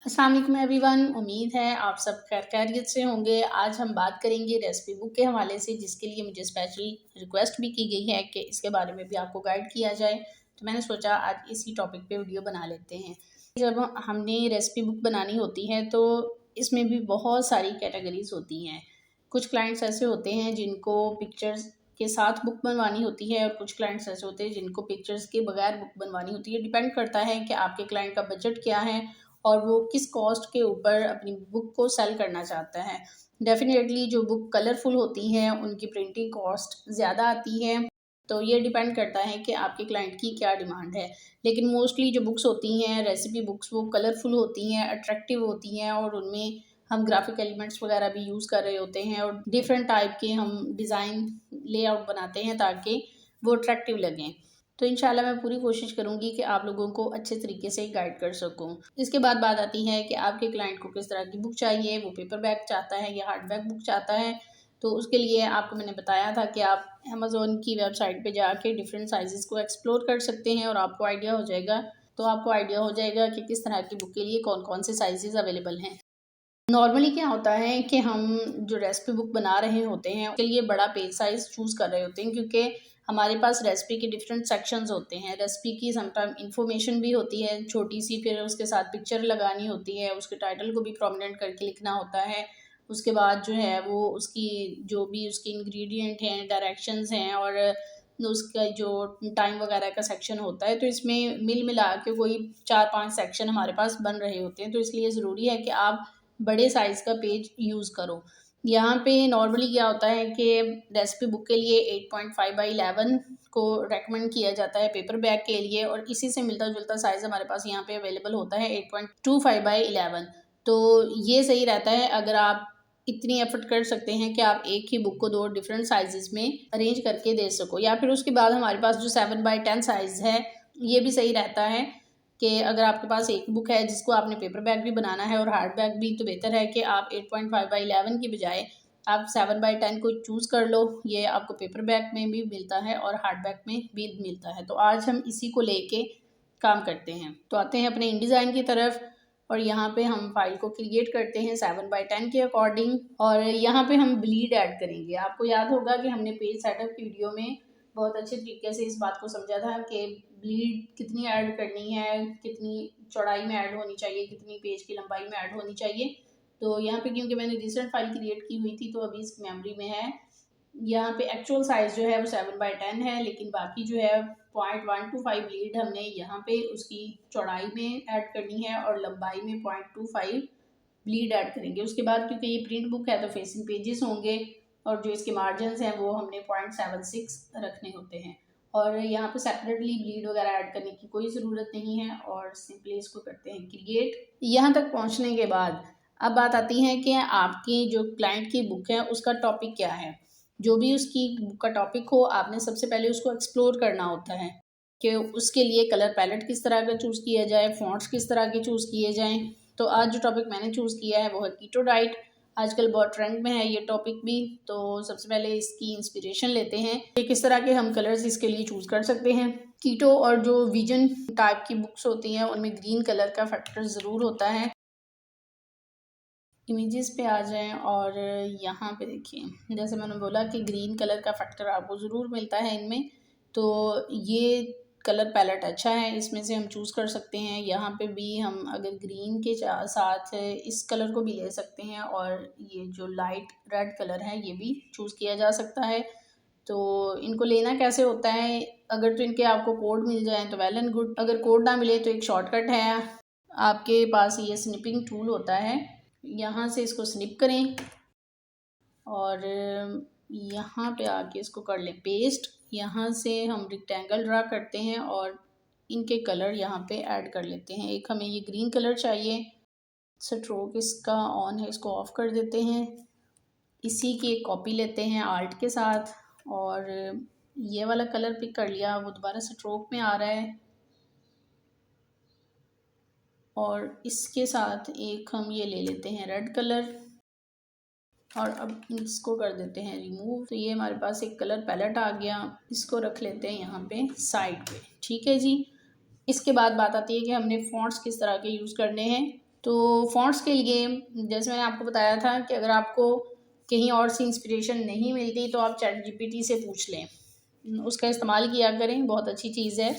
अस्सलाम वालेकुम एवरीवन। उम्मीद है आप सब खैरियत से होंगे। आज हम बात करेंगे रेसिपी बुक के हवाले से, जिसके लिए मुझे स्पेशल रिक्वेस्ट भी की गई है कि इसके बारे में भी आपको गाइड किया जाए। तो मैंने सोचा आज इसी टॉपिक पे वीडियो बना लेते हैं। जब हमने रेसिपी बुक बनानी होती है तो इसमें भी बहुत सारी कैटेगरीज होती हैं। कुछ क्लाइंट्स ऐसे होते हैं जिनको पिक्चर्स के साथ बुक बनवानी होती है और कुछ क्लाइंट्स ऐसे होते हैं जिनको पिक्चर्स के बगैर बुक बनवानी होती है। डिपेंड करता है कि आपके क्लाइंट का बजट क्या है और वो किस कॉस्ट के ऊपर अपनी बुक को सेल करना चाहता है। डेफिनेटली जो बुक कलरफुल होती हैं उनकी प्रिंटिंग कॉस्ट ज़्यादा आती है, तो ये डिपेंड करता है कि आपके क्लाइंट की क्या डिमांड है। लेकिन मोस्टली जो बुक्स होती हैं रेसिपी बुक्स, वो कलरफुल होती हैं, अट्रैक्टिव होती हैं और उनमें हम ग्राफिक एलिमेंट्स वगैरह भी यूज़ कर रहे होते हैं और डिफरेंट टाइप के हम डिज़ाइन लेआउट बनाते हैं ताकि वो अट्रैक्टिव लगें। तो इंशाल्लाह मैं पूरी कोशिश करूँगी कि आप लोगों को अच्छे तरीके से गाइड कर सकूँ। इसके बाद बात आती है कि आपके क्लाइंट को किस तरह की बुक चाहिए, वो पेपर बैक चाहता है या हार्ड बैक बुक चाहता है। तो उसके लिए आपको मैंने बताया था कि आप अमेज़न की वेबसाइट पे जाके डिफरेंट साइज़ेस को एक्सप्लोर कर सकते हैं और आपको आइडिया हो जाएगा कि किस तरह की बुक के लिए कौन-कौन से साइज़ेस अवेलेबल हैं। नॉर्मली क्या होता है कि हम जो रेसिपी बुक बना रहे होते हैं उसके लिए बड़ा पेज साइज़ चूज़ कर रहे होते हैं, क्योंकि हमारे पास रेसिपी के डिफरेंट सेक्शंस होते हैं। रेसिपी की समटाइम इन्फॉर्मेशन भी होती है छोटी सी, फिर उसके साथ पिक्चर लगानी होती है, उसके टाइटल को भी प्रोमिनेंट करके लिखना होता है। उसके बाद जो है वो उसकी जो भी उसके इंग्रेडिएंट हैं, डायरेक्शंस हैं और उसका जो टाइम वगैरह का सेक्शन होता है। तो इसमें मिल मिला के कोई 4-5 सेक्शन हमारे पास बन रहे होते हैं। तो इसलिए ज़रूरी है कि आप बड़े साइज़ का पेज यूज़ करो। यहाँ पे नॉर्मली क्या होता है कि रेसिपी बुक के लिए 8.5 बाई 11 को रेकमेंड किया जाता है पेपर बैग के लिए, और इसी से मिलता जुलता साइज़ हमारे पास यहाँ पे अवेलेबल होता है 8.25 बाई 11। तो ये सही रहता है अगर आप इतनी एफर्ट कर सकते हैं कि आप एक ही बुक को 2 डिफरेंट साइजेस में अरेंज करके दे सको। या फिर उसके बाद हमारे पास जो 7 बाई 10 साइज़ है, ये भी सही रहता है कि अगर आपके पास एक बुक है जिसको आपने पेपर बैग भी बनाना है और हार्ड बैग भी, तो बेहतर है कि आप 8.5 बाई 11 की बजाय आप 7 बाई 10 को चूज़ कर लो। ये आपको पेपर बैग में भी मिलता है और हार्ड बैग में भी मिलता है। तो आज हम इसी को लेके काम करते हैं। तो आते हैं अपने इन डिज़ाइन की तरफ, और यहाँ पे हम फाइल को क्रिएट करते हैं 7 बाई 10 के अकॉर्डिंग, और यहाँ पे हम ब्लीड ऐड करेंगे। आपको याद होगा कि हमने पेज सेटअप की वीडियो में बहुत अच्छे तरीके से इस बात को समझा था कि ब्लीड कितनी ऐड करनी है, कितनी चौड़ाई में ऐड होनी चाहिए, कितनी पेज की लंबाई में ऐड होनी चाहिए। तो यहाँ पे क्योंकि मैंने रिसेंट फाइल क्रिएट की हुई थी तो अभी इस मेमोरी में है। यहाँ पे एक्चुअल साइज़ जो है वो 7 बाई 10 है, लेकिन बाकी जो है 0.125 ब्लीड हमने यहाँ पे उसकी चौड़ाई में ऐड करनी है और लंबाई में 0.25 ब्लीड ऐड करेंगे। उसके बाद क्योंकि ये प्रिंट बुक है तो फेसिंग पेजेस होंगे और जो इसके मार्जिन हैं वो हमने 0.76 रखने होते हैं। और यहाँ पे सेपरेटली ब्लीड वगैरह ऐड करने की कोई ज़रूरत नहीं है और सिंपली इसको करते हैं क्रिएट। यहाँ तक पहुँचने के बाद अब बात आती है कि आपकी जो क्लाइंट की बुक है उसका टॉपिक क्या है। जो भी उसकी बुक का टॉपिक हो, आपने सबसे पहले उसको एक्सप्लोर करना होता है कि उसके लिए कलर पैलेट किस तरह का चूज़ किया जाए, फ़ॉन्ट्स किस तरह के चूज़ किए जाएँ। तो आज जो टॉपिक मैंने चूज़ किया है वो है कीटो डाइट। आजकल बहुत ट्रेंड में है ये टॉपिक भी, तो सबसे पहले इसकी इंस्पिरेशन लेते हैं कि किस तरह के हम कलर्स इसके लिए चूज़ कर सकते हैं। कीटो और जो विजन टाइप की बुक्स होती हैं उनमें ग्रीन कलर का फैक्टर ज़रूर होता है। इमेजेस पे आ जाएं और यहाँ पे देखिए, जैसे मैंने बोला कि ग्रीन कलर का फैक्टर आपको ज़रूर मिलता है इनमें। तो ये कलर पैलेट अच्छा है, इसमें से हम चूज़ कर सकते हैं। यहाँ पे भी हम अगर ग्रीन के साथ इस कलर को भी ले सकते हैं और ये जो लाइट रेड कलर है ये भी चूज़ किया जा सकता है। तो इनको लेना कैसे होता है, अगर तो इनके आपको कोड मिल जाए तो वेल एंड गुड, अगर कोड ना मिले तो एक शॉर्टकट है, आपके पास ये स्निपिंग टूल होता है। यहाँ से इसको स्निप करें और यहाँ पे आके इसको कर लें पेस्ट। यहाँ से हम रेक्टेंगल ड्रा करते हैं और इनके कलर यहाँ पे ऐड कर लेते हैं। एक हमें ये ग्रीन कलर चाहिए, स्ट्रोक इसका ऑन है, इसको ऑफ कर देते हैं। इसी की एक कॉपी लेते हैं आल्ट के साथ और ये वाला कलर पिक कर लिया, वो दोबारा स्ट्रोक में आ रहा है। और इसके साथ एक हम ये ले लेते हैं रेड कलर और अब इसको कर देते हैं रिमूव। तो ये हमारे पास एक कलर पैलेट आ गया, इसको रख लेते हैं यहाँ पे साइड पे। ठीक है जी। इसके बाद बात आती है कि हमने फ़ॉन्ट्स किस तरह के यूज़ करने हैं। तो फ़ॉन्ट्स के लिए जैसे मैंने आपको बताया था कि अगर आपको कहीं और से इंस्पिरेशन नहीं मिलती तो आप चैट जीपीटी से पूछ लें, उसका इस्तेमाल किया करें, बहुत अच्छी चीज़ है।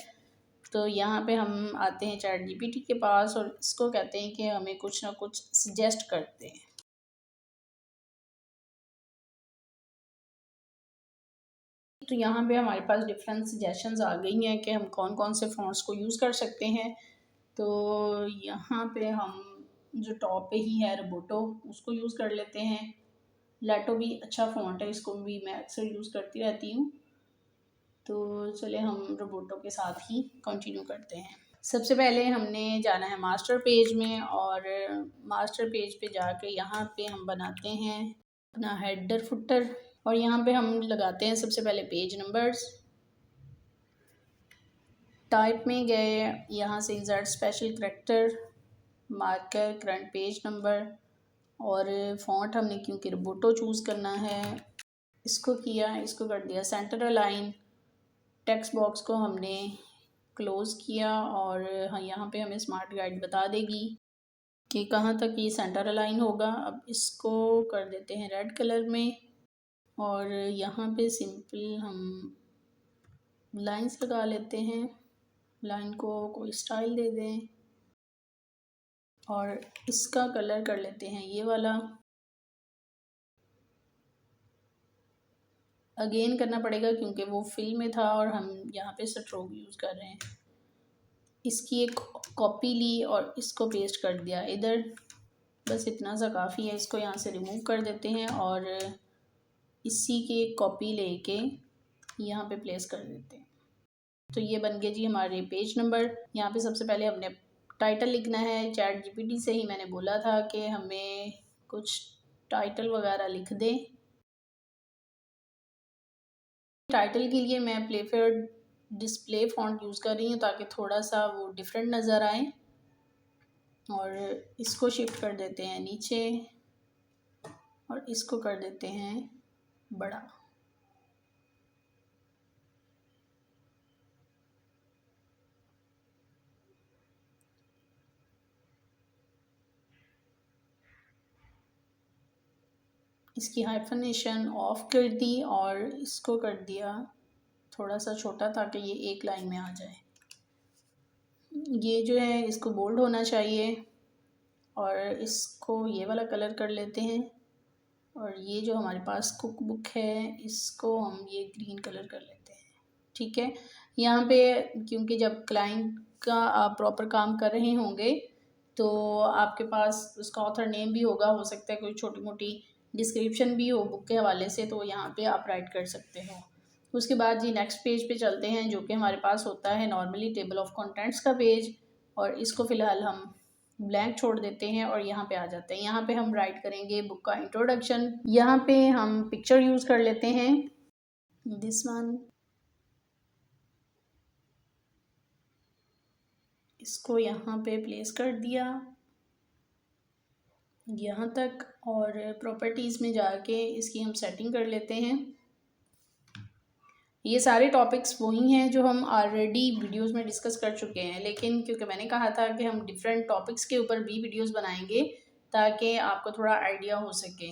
तो यहाँ पे हम आते हैं चैट जीपीटी के पास और इसको कहते हैं कि हमें कुछ ना कुछ सजेस्ट करते हैं। तो यहाँ पे हमारे पास डिफरेंट सजेशंस आ गई हैं कि हम कौन कौन से फ़ॉन्ट्स को यूज़ कर सकते हैं। तो यहाँ पे हम जो टॉप पे ही है रोबोटो, उसको यूज़ कर लेते हैं। लैटो भी अच्छा फ़ॉन्ट है, इसको भी मैं अक्सर यूज़ करती रहती हूँ। तो चले हम रोबोटो के साथ ही कंटिन्यू करते हैं। सबसे पहले हमने जाना है मास्टर पेज में और मास्टर पेज पे जाके यहाँ पे हम बनाते हैं अपना हेडर फुटर और यहाँ पे हम लगाते हैं सबसे पहले पेज नंबर्स। टाइप में गए, यहाँ से insert special character, marker, current page number और फ़ॉन्ट हमने क्योंकि रोबोटो चूज़ करना है इसको किया, इसको कर दिया सेंटर अलाइन। टेक्स्ट बॉक्स को हमने क्लोज़ किया और हाँ यहाँ पे हमें स्मार्ट गाइड बता देगी कि कहाँ तक ये सेंटर अलाइन होगा। अब इसको कर देते हैं रेड कलर में और यहाँ पे सिंपल हम लाइंस लगा लेते हैं, लाइन को कोई स्टाइल दे दें और इसका कलर कर लेते हैं ये वाला। अगेन करना पड़ेगा क्योंकि वो फिल में था और हम यहाँ पे स्ट्रोक यूज़ कर रहे हैं। इसकी एक कॉपी ली और इसको पेस्ट कर दिया इधर, बस इतना सा काफ़ी है। इसको यहाँ से रिमूव कर देते हैं और इसी की एक कॉपी लेके यहाँ पे प्लेस कर देते हैं। तो ये बन गए जी हमारे पेज नंबर। यहाँ पे सबसे पहले हमने टाइटल लिखना है। चैट जीपीटी से ही मैंने बोला था कि हमें कुछ टाइटल वगैरह लिख दें। टाइटल के लिए मैं प्लेफेयर डिस्प्ले फ़ॉन्ट यूज़ कर रही हूँ ताकि थोड़ा सा वो डिफरेंट नज़र आए और इसको शिफ्ट कर देते हैं नीचे और इसको कर देते हैं बड़ा। इसकी हाइफनेशन ऑफ कर दी और इसको कर दिया थोड़ा सा छोटा ताकि ये एक लाइन में आ जाए। ये जो है इसको बोल्ड होना चाहिए और इसको ये वाला कलर कर लेते हैं और ये जो हमारे पास कुक बुक है इसको हम ये ग्रीन कलर कर लेते हैं। ठीक है, यहाँ पे क्योंकि जब क्लाइंट का आप प्रॉपर काम कर रहे होंगे तो आपके पास उसका ऑथर नेम भी होगा, हो सकता है कोई छोटी मोटी डिस्क्रिप्शन भी हो बुक के हवाले से, तो यहाँ पे आप राइट कर सकते हो। उसके बाद जी नेक्स्ट पेज पे चलते हैं जो कि हमारे पास होता है नॉर्मली टेबल ऑफ कंटेंट्स का पेज और इसको फ़िलहाल हम ब्लैंक छोड़ देते हैं और यहाँ पे आ जाते हैं। यहाँ पे हम राइट करेंगे बुक का इंट्रोडक्शन। यहाँ पे हम पिक्चर यूज़ कर लेते हैं दिस वन, इसको यहाँ पे प्लेस कर दिया यहाँ तक और प्रॉपर्टीज़ में जाके इसकी हम सेटिंग कर लेते हैं। ये सारे टॉपिक्स वही हैं जो हम ऑलरेडी वीडियोस में डिस्कस कर चुके हैं, लेकिन क्योंकि मैंने कहा था कि हम डिफरेंट टॉपिक्स के ऊपर भी वीडियोस बनाएंगे ताकि आपको थोड़ा आइडिया हो सके,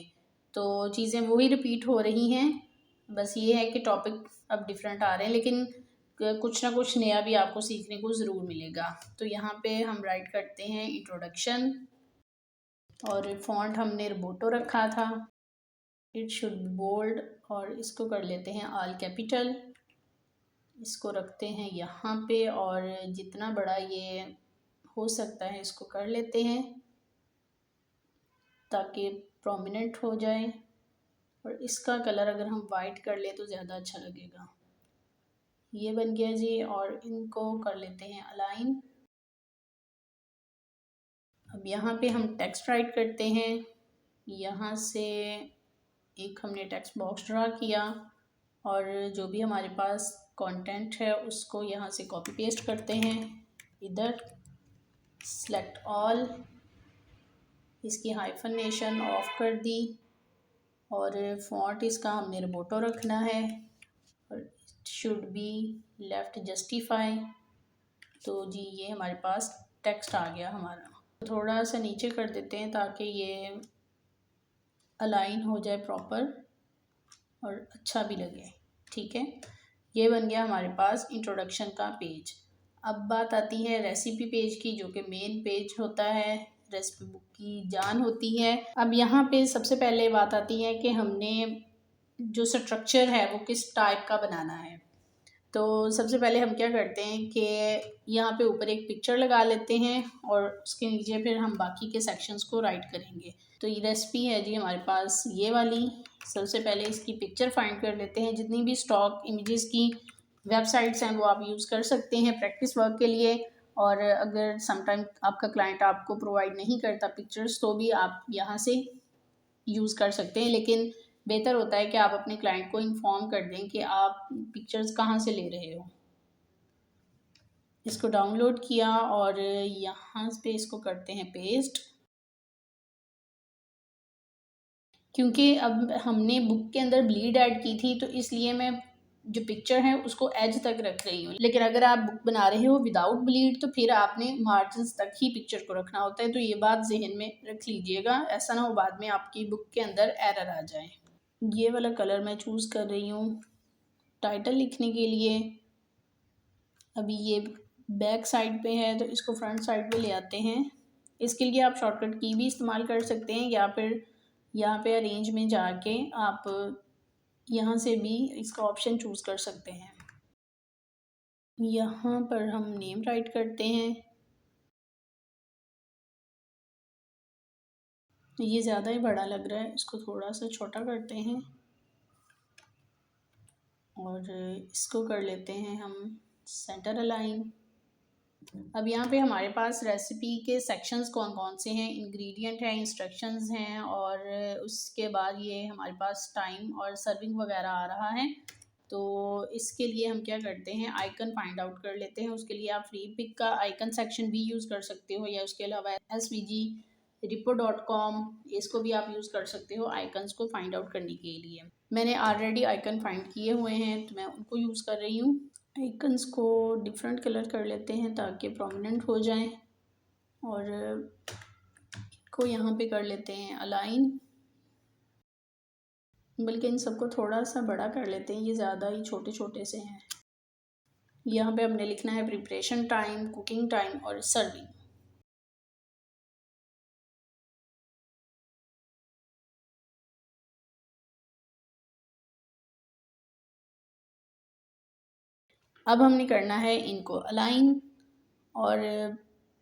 तो चीज़ें वही रिपीट हो रही हैं, बस ये है कि टॉपिक अब डिफरेंट आ रहे हैं, लेकिन कुछ ना कुछ नया भी आपको सीखने को ज़रूर मिलेगा। तो यहाँ पे हम राइट करते हैं इंट्रोडक्शन और फॉन्ट हमने रोबोटो रखा था, इट शुड बी बोल्ड और इसको कर लेते हैं ऑल कैपिटल। इसको रखते हैं यहाँ पे और जितना बड़ा ये हो सकता है इसको कर लेते हैं ताकि प्रोमिनेंट हो जाए और इसका कलर अगर हम वाइट कर ले तो ज़्यादा अच्छा लगेगा। ये बन गया जी और इनको कर लेते हैं अलाइन। अब यहाँ पे हम टेक्स्ट राइट करते हैं, यहाँ से एक हमने टेक्स्ट बॉक्स ड्रा किया और जो भी हमारे पास कंटेंट है उसको यहाँ से कॉपी पेस्ट करते हैं इधर, सेलेक्ट ऑल, इसकी हाइफनेशन ऑफ कर दी और फॉन्ट इसका हमने रोबोटो रखना है और शुड बी लेफ्ट जस्टिफाई। तो जी ये हमारे पास टेक्स्ट आ गया हमारा। थोड़ा सा नीचे कर देते हैं ताकि ये अलाइन हो जाए प्रॉपर और अच्छा भी लगे। ठीक है, ये बन गया हमारे पास इंट्रोडक्शन का पेज। अब बात आती है रेसिपी पेज की, जो कि मेन पेज होता है, रेसिपी बुक की जान होती है। अब यहाँ पे सबसे पहले बात आती है कि हमने जो स्ट्रक्चर है वो किस टाइप का बनाना है। तो सबसे पहले हम क्या करते हैं कि यहाँ पे ऊपर एक पिक्चर लगा लेते हैं और उसके नीचे फिर हम बाकी के सेक्शंस को राइट करेंगे। तो ये रेसिपी है जी हमारे पास ये वाली। सबसे पहले इसकी पिक्चर फाइंड कर लेते हैं। जितनी भी स्टॉक इमेजेस की वेबसाइट्स हैं वो आप यूज़ कर सकते हैं प्रैक्टिस वर्क के लिए। और अगर समटाइम आपका क्लाइंट आपको प्रोवाइड नहीं करता पिक्चर्स तो भी आप यहाँ से यूज़ कर सकते हैं, लेकिन बेहतर होता है कि आप अपने क्लाइंट को इन्फॉर्म कर दें कि आप पिक्चर्स कहाँ से ले रहे हो। इसको डाउनलोड किया और यहाँ पे इसको करते हैं पेस्ट। क्योंकि अब हमने बुक के अंदर ब्लीड ऐड की थी तो इसलिए मैं जो पिक्चर है उसको एज तक रख रही हूँ, लेकिन अगर आप बुक बना रहे हो विदाउट ब्लीड तो फिर आपने मार्जिन्स तक ही पिक्चर को रखना होता है। तो ये बात जहन में रख लीजिएगा, ऐसा ना हो बाद में आपकी बुक के अंदर एरर आ जाए। ये वाला कलर मैं चूज़ कर रही हूँ टाइटल लिखने के लिए। अभी ये बैक साइड पे है तो इसको फ्रंट साइड पे ले आते हैं। इसके लिए आप शॉर्टकट की भी इस्तेमाल कर सकते हैं या फिर यहाँ पे अरेंज में जाके आप यहाँ से भी इसका ऑप्शन चूज़ कर सकते हैं। यहाँ पर हम नेम राइट करते हैं। ये ज़्यादा ही बड़ा लग रहा है, इसको थोड़ा सा छोटा करते हैं और इसको कर लेते हैं हम सेंटर अलाइन। अब यहाँ पे हमारे पास रेसिपी के सेक्शंस कौन कौन से हैं, इंग्रेडिएंट हैं, इंस्ट्रक्शंस हैं और उसके बाद ये हमारे पास टाइम और सर्विंग वगैरह आ रहा है। तो इसके लिए हम क्या करते हैं, आइकन फाइंड आउट कर लेते हैं। उसके लिए आप फ्री पिक का आइकन सेक्शन भी यूज़ कर सकते हो या उसके अलावा svg-repo.com इसको भी आप यूज़ कर सकते हो आइकन्स को फाइंड आउट करने के लिए। मैंने ऑलरेडी आइकन फाइंड किए हुए हैं तो मैं उनको यूज़ कर रही हूँ। आइकन्स को डिफरेंट कलर कर लेते हैं ताकि प्रोमिनेंट हो जाएं और को यहाँ पे कर लेते हैं अलाइन, बल्कि इन सबको थोड़ा सा बड़ा कर लेते हैं, ये ज़्यादा ही छोटे छोटे से हैं। यहाँ पे हमने लिखना है प्रिपरेशन टाइम, कुकिंग टाइम और सर्विंग। अब हमने करना है इनको अलाइन और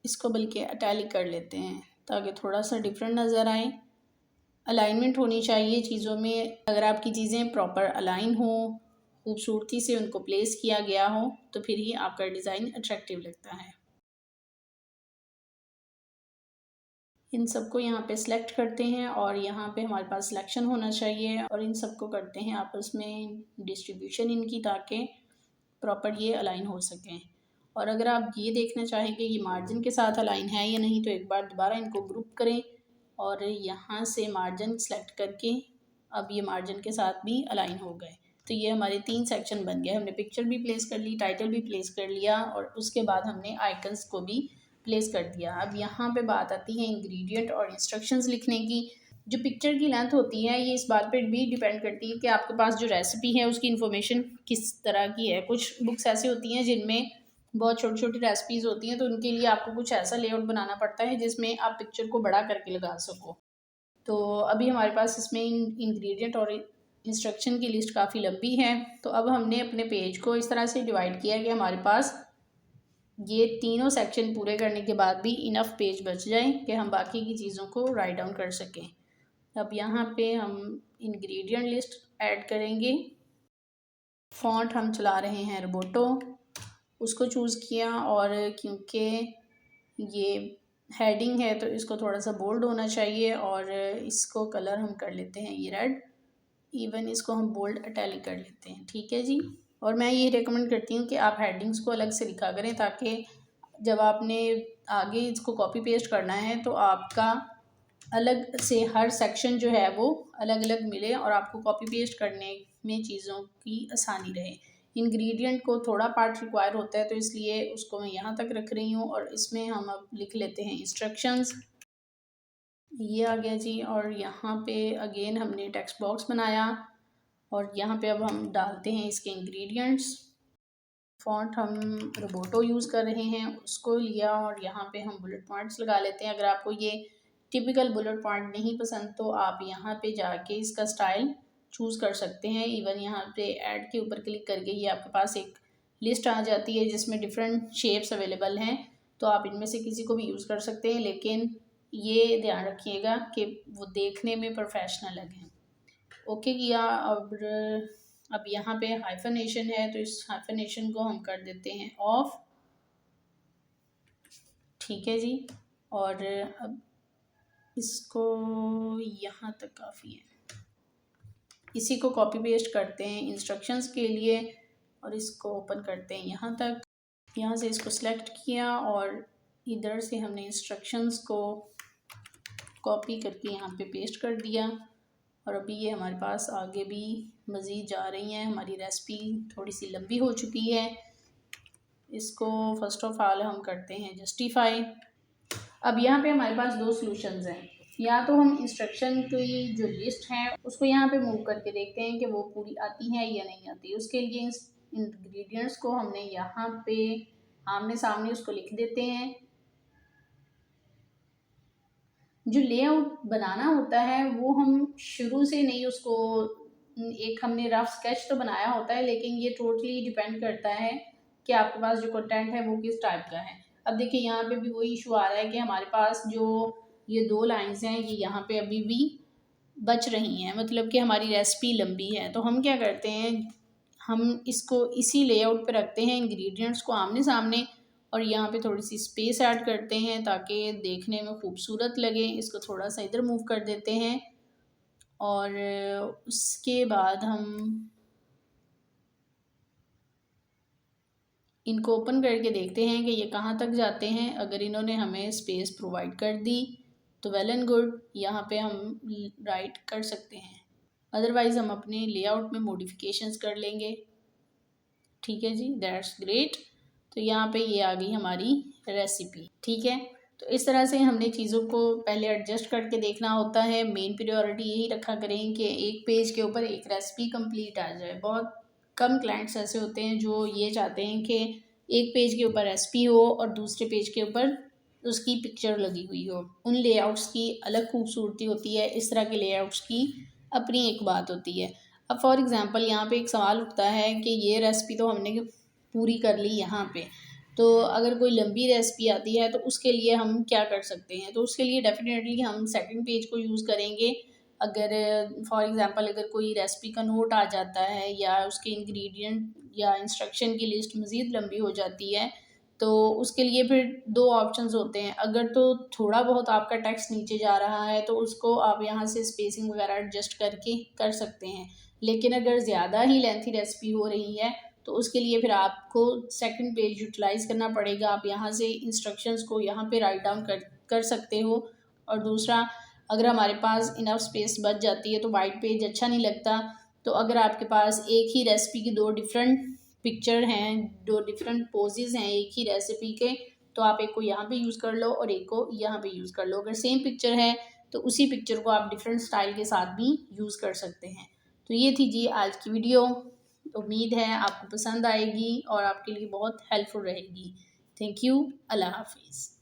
इसको बल्कि अटैलिक कर लेते हैं ताकि थोड़ा सा डिफरेंट नज़र आए। अलाइनमेंट होनी चाहिए चीज़ों में। अगर आपकी चीज़ें प्रॉपर अलाइन हो, खूबसूरती से उनको प्लेस किया गया हो तो फिर ही आपका डिज़ाइन अट्रैक्टिव लगता है। इन सबको यहाँ पे सिलेक्ट करते हैं और यहाँ पे हमारे पास सिलेक्शन होना चाहिए और इन सबको करते हैं आपस में डिस्ट्रीब्यूशन इनकी ताकि प्रॉपर ये अलाइन हो सकें। और अगर आप ये देखना चाहें कि ये मार्जिन के साथ अलाइन है या नहीं तो एक बार दोबारा इनको ग्रुप करें और यहाँ से मार्जिन सेलेक्ट करके अब ये मार्जिन के साथ भी अलाइन हो गए। तो ये हमारे 3 सेक्शन बन गए। हमने पिक्चर भी प्लेस कर ली, टाइटल भी प्लेस कर लिया और उसके बाद हमने आइकन्स को भी प्लेस कर दिया। अब यहाँ पे बात आती है इंग्रेडिएंट और इंस्ट्रक्शंस लिखने की। जो पिक्चर की लेंथ होती है ये इस बात पर भी डिपेंड करती है कि आपके पास जो रेसिपी है उसकी इन्फॉर्मेशन किस तरह की है। कुछ बुक्स ऐसी होती हैं जिनमें बहुत छोटी छोटी रेसिपीज़ होती हैं तो उनके लिए आपको कुछ ऐसा लेआउट बनाना पड़ता है जिसमें आप पिक्चर को बड़ा करके लगा सको। तो अभी हमारे पास इसमें इंग्रेडिएंट और इंस्ट्रक्शन की लिस्ट काफ़ी लंबी है। तो अब हमने अपने पेज को इस तरह से डिवाइड किया कि हमारे पास ये तीनों सेक्शन पूरे करने के बाद भी इनफ पेज बच जाए कि हम बाकी की चीज़ों को राइट डाउन कर सकें। अब यहाँ पे हम इंग्रेडिएंट लिस्ट ऐड करेंगे। फ़ॉन्ट हम चला रहे हैं रोबोटो, उसको चूज़ किया और क्योंकि ये हेडिंग है तो इसको थोड़ा सा बोल्ड होना चाहिए और इसको कलर हम कर लेते हैं ये रेड। इवन इसको हम बोल्ड अटैलिक कर लेते हैं। ठीक है जी। और मैं ये रेकमेंड करती हूँ कि आप हेडिंग्स को अलग से लिखा करें ताकि जब आपने आगे इसको कॉपी पेस्ट करना है तो आपका अलग से हर सेक्शन जो है वो अलग अलग मिले और आपको कॉपी पेस्ट करने में चीज़ों की आसानी रहे। इंग्रेडिएंट को थोड़ा पार्ट रिक्वायर होता है, तो इसलिए उसको मैं यहाँ तक रख रही हूँ। और इसमें हम अब लिख लेते हैं इंस्ट्रक्शंस। ये आ गया जी। और यहाँ पे अगेन हमने टेक्स्ट बॉक्स बनाया और यहाँ पे अब हम डालते हैं इसके इंग्रेडिएंट्स। फ़ॉन्ट हम रोबोटो यूज़ कर रहे हैं, उसको लिया और यहाँ पे हम बुलेट पॉइंट्स लगा लेते हैं। अगर आपको ये टिपिकल बुलेट पॉइंट नहीं पसंद तो आप यहाँ पे जाके इसका स्टाइल चूज़ कर सकते हैं। इवन यहाँ पे ऐड के ऊपर क्लिक करके ये आपके पास एक लिस्ट आ जाती है जिसमें डिफरेंट शेप्स अवेलेबल हैं, तो आप इनमें से किसी को भी यूज़ कर सकते हैं, लेकिन ये ध्यान रखिएगा कि वो देखने में प्रोफेशनल लगें। ओके किया। अब यहाँ पे हाइफनेशन है, तो इस हाइफनेशन को हम कर देते हैं ऑफ। ठीक है जी। और अब इसको यहाँ तक काफ़ी है, इसी को कॉपी पेस्ट करते हैं इंस्ट्रक्शंस के लिए और इसको ओपन करते हैं यहाँ तक। यहाँ से इसको सिलेक्ट किया और इधर से हमने इंस्ट्रक्शंस को कॉपी करके यहाँ पे पेस्ट कर दिया। और अभी ये हमारे पास आगे भी मज़ीद जा रही हैं। हमारी रेसिपी थोड़ी सी लंबी हो चुकी है। इसको फर्स्ट ऑफ ऑल हम करते हैं जस्टिफाई। अब यहाँ पे हमारे पास दो सॉल्यूशंस हैं। या तो हम इंस्ट्रक्शन की जो लिस्ट है उसको यहाँ पे मूव करके देखते हैं कि वो पूरी आती है या नहीं आती। उसके लिए इंग्रेडिएंट्स को हमने यहाँ पे आमने सामने उसको लिख देते हैं। जो लेआउट बनाना होता है वो हम शुरू से नहीं, उसको एक हमने रफ स्केच तो बनाया होता है, लेकिन ये टोटली डिपेंड करता है कि आपके पास जो कंटेंट है वो किस टाइप का है। अब देखिए यहाँ पे भी वही इशू आ रहा है कि हमारे पास जो ये दो लाइंस हैं ये यहाँ पे अभी भी बच रही हैं, मतलब कि हमारी रेसिपी लंबी है। तो हम क्या करते हैं, हम इसको इसी लेआउट पे रखते हैं, इंग्रेडिएंट्स को आमने सामने, और यहाँ पे थोड़ी सी स्पेस ऐड करते हैं ताकि देखने में खूबसूरत लगे। इसको थोड़ा सा इधर मूव कर देते हैं और उसके बाद हम इनको ओपन करके देखते हैं कि ये कहाँ तक जाते हैं। अगर इन्होंने हमें स्पेस प्रोवाइड कर दी तो वेल एंड गुड, यहाँ पे हम राइट कर सकते हैं, अदरवाइज़ हम अपने लेआउट में मॉडिफिकेशंस कर लेंगे। ठीक है जी, दैट्स ग्रेट। तो यहाँ पे ये आ गई हमारी रेसिपी। ठीक है, तो इस तरह से हमने चीज़ों को पहले एडजस्ट करके देखना होता है। मेन प्रायोरिटी यही रखा करें कि एक पेज के ऊपर एक रेसिपी कंप्लीट आ जाए। बहुत कम क्लाइंट्स ऐसे होते हैं जो ये चाहते हैं कि एक पेज के ऊपर रेसिपी हो और दूसरे पेज के ऊपर उसकी पिक्चर लगी हुई हो। उन लेआउट्स की अलग खूबसूरती होती है, इस तरह के लेआउट्स की अपनी एक बात होती है। अब फॉर एग्ज़ाम्पल यहाँ पे एक सवाल उठता है कि ये रेसिपी तो हमने पूरी कर ली यहाँ पे, तो अगर कोई लंबी रेसिपी आती है तो उसके लिए हम क्या कर सकते हैं। तो उसके लिए डेफिनेटली हम सेकंड पेज को यूज़ करेंगे। अगर फॉर एग्ज़ाम्पल अगर कोई रेसिपी का नोट आ जाता है या उसके इंग्रेडिएंट या इंस्ट्रक्शन की लिस्ट मज़ीद लंबी हो जाती है तो उसके लिए फिर दो ऑप्शंस होते हैं। अगर तो थोड़ा बहुत आपका टेक्स्ट नीचे जा रहा है तो उसको आप यहाँ से स्पेसिंग वगैरह एडजस्ट करके कर सकते हैं, लेकिन अगर ज़्यादा ही लेंथी रेसिपी हो रही है तो उसके लिए फिर आपको सेकंड पेज यूटिलाइज़ करना पड़ेगा। आप यहाँ से इंस्ट्रक्शंस को यहाँ पे राइट डाउन कर सकते हो। और दूसरा, अगर हमारे पास इनफ स्पेस बच जाती है तो वाइट पेज अच्छा नहीं लगता। तो अगर आपके पास एक ही रेसिपी की दो डिफरेंट पिक्चर हैं, दो डिफरेंट पोजेज़ हैं एक ही रेसिपी के, तो आप एक को यहाँ पे यूज़ कर लो और एक को यहाँ पे यूज़ कर लो। अगर सेम पिक्चर है तो उसी पिक्चर को आप डिफरेंट स्टाइल के साथ भी यूज़ कर सकते हैं। तो ये थी जी आज की वीडियो। उम्मीद है आपको पसंद आएगी और आपके लिए बहुत हेल्पफुल रहेगी। Thank you. अल्लाह हाफिज़।